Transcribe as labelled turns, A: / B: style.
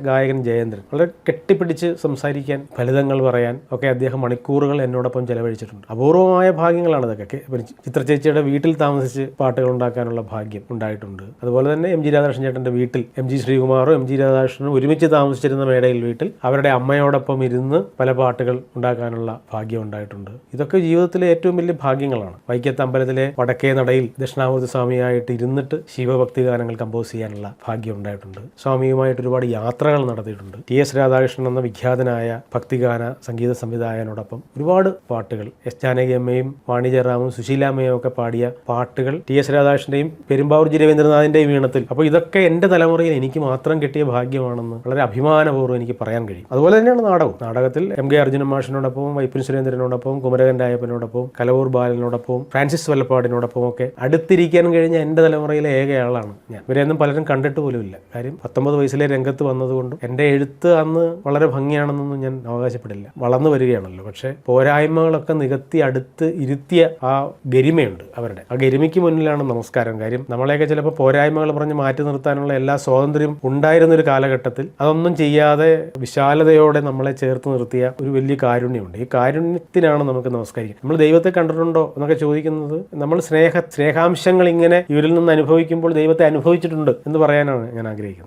A: ഗായകൻ ജയേന്ദ്രൻ വളരെ കെട്ടിപ്പിടിച്ച് സംസാരിക്കാൻ, ഫലിതങ്ങൾ പറയാൻ ഒക്കെ അദ്ദേഹം മണിക്കൂറുകൾ എന്നോടൊപ്പം ചെലവഴിച്ചിട്ടുണ്ട്. അപൂർവമായ ഭാഗ്യങ്ങളാണ് ഇതൊക്കെ. ചിത്രചേച്ചിയുടെ വീട്ടിൽ താമസിച്ച് പാട്ടുകൾ ഉണ്ടാക്കാനുള്ള ഭാഗ്യം ഉണ്ടായിട്ടുണ്ട്. അതുപോലെ തന്നെ എം ജി രാധാകൃഷ്ണൻ ചേട്ടൻ്റെ വീട്ടിൽ എം ജി ശ്രീകുമാറും എം ജി രാധാകൃഷ്ണനും ഒരുമിച്ച് താമസിച്ചിരുന്ന മേടയിൽ വീട്ടിൽ അവരുടെ അമ്മയോടൊപ്പം ഇരുന്ന് പല പാട്ടുകൾ ഉണ്ടാക്കാനുള്ള ഭാഗ്യം ഉണ്ടായിട്ടുണ്ട്. ഇതൊക്കെ ജീവിതത്തിലെ ഏറ്റവും വലിയ ഭാഗ്യങ്ങളാണ്. വൈക്കത്ത് അമ്പലത്തിലെ വടക്കേ നടയിൽ ദക്ഷിണാമൂർത്തി സ്വാമിയായിട്ട് ഇരുന്നിട്ട് ശിവഭക്തി ഗാനങ്ങൾ കമ്പോസ് ചെയ്യാനുള്ള ഭാഗ്യം ഉണ്ടായിട്ടുണ്ട്. സ്വാമിയുമായിട്ട് ഒരുപാട് യാത്രകൾ നടത്തിയിട്ടുണ്ട്. ടി എസ് രാധാകൃഷ്ണൻ എന്ന വിഖ്യാതനായ ഭക്തിഗാന സംഗീത സംവിധായകനോടൊപ്പം ഒരുപാട് പാട്ടുകൾ, എസ് ജാനകി അമ്മയും വാണി ജയറാമും സുശീലാമ്മയും ഒക്കെ പാടിയ പാട്ടുകൾ ടി എസ് രാധാകൃഷ്ണന്റെയും പെരുമ്പാവൂർ ജി രവീന്ദ്രനാഥിന്റെയും ഈണത്തിൽ. അപ്പോൾ ഇതൊക്കെ എൻ്റെ തലമുറയിൽ എനിക്ക് മാത്രം കിട്ടിയ ഭാഗ്യമാണെന്ന് വളരെ അഭിമാനപൂർവ്വം എനിക്ക് പറയാൻ കഴിയും. അതുപോലെ തന്നെയാണ് നാടകത്തിൽ M K Arjunan മാഷിനോടൊപ്പം, Vypin സുരേന്ദ്രനോടൊപ്പം, കുമരകൻ രായപ്പനോടൊപ്പം, Kalavoor ബാലനോടൊപ്പം, Francis വല്ലപ്പാടിനോടൊപ്പം ഒക്കെ അടുത്തിരിക്കാൻ കഴിഞ്ഞ എൻ്റെ തലമുറയിലെ ഏക ആളാണ് ഞാൻ. ഇവരെയൊന്നും പലരും കണ്ടിട്ട് പോലുമില്ല. കാര്യം 19 വയസ്സിലെ രംഗത്ത് വന്നതുകൊണ്ടും എൻ്റെ എഴുത്ത് അന്ന് വളരെ ഭംഗിയാണെന്നൊന്നും ഞാൻ അവകാശപ്പെടില്ല. വളർന്നു വരികയാണല്ലോ. പക്ഷേ പോരായ്മകളൊക്കെ നികത്തി അടുത്ത് ഇരുത്തിയ ആ ഗരിമയുണ്ട് അവരുടെ. ആ ഗരിമയ്ക്ക് മുന്നിലാണ് നമസ്കാരം. കാര്യം നമ്മളെയൊക്കെ ചിലപ്പോൾ പോരായ്മകൾ പറഞ്ഞ് മാറ്റി നിർത്താനുള്ള എല്ലാ സ്വാതന്ത്ര്യം ഉണ്ടായിരുന്നൊരു കാലഘട്ടത്തിൽ അതൊന്നും ചെയ്യാതെ വിശാലതയോടെ നമ്മളെ ചേർത്ത് നിർത്തിയ ഒരു വലിയ കാരുണ്യമുണ്ട്. ഈ കാരുണ്യത്തിനാണ് നമുക്ക് നമസ്കരിക്കുക. നമ്മൾ ദൈവത്തെ കണ്ടിട്ടുണ്ടോ എന്നൊക്കെ ചോദിക്കുന്നത്, നമ്മൾ സ്നേഹാംശങ്ങൾ ഇങ്ങനെ ഇവരിൽ നിന്ന് അനുഭവിക്കുമ്പോൾ ദൈവത്തെ അനുഭവിച്ചിട്ടുണ്ട് എന്ന് പറയാനാണ് ഞാൻ ആഗ്രഹിക്കുന്നത്.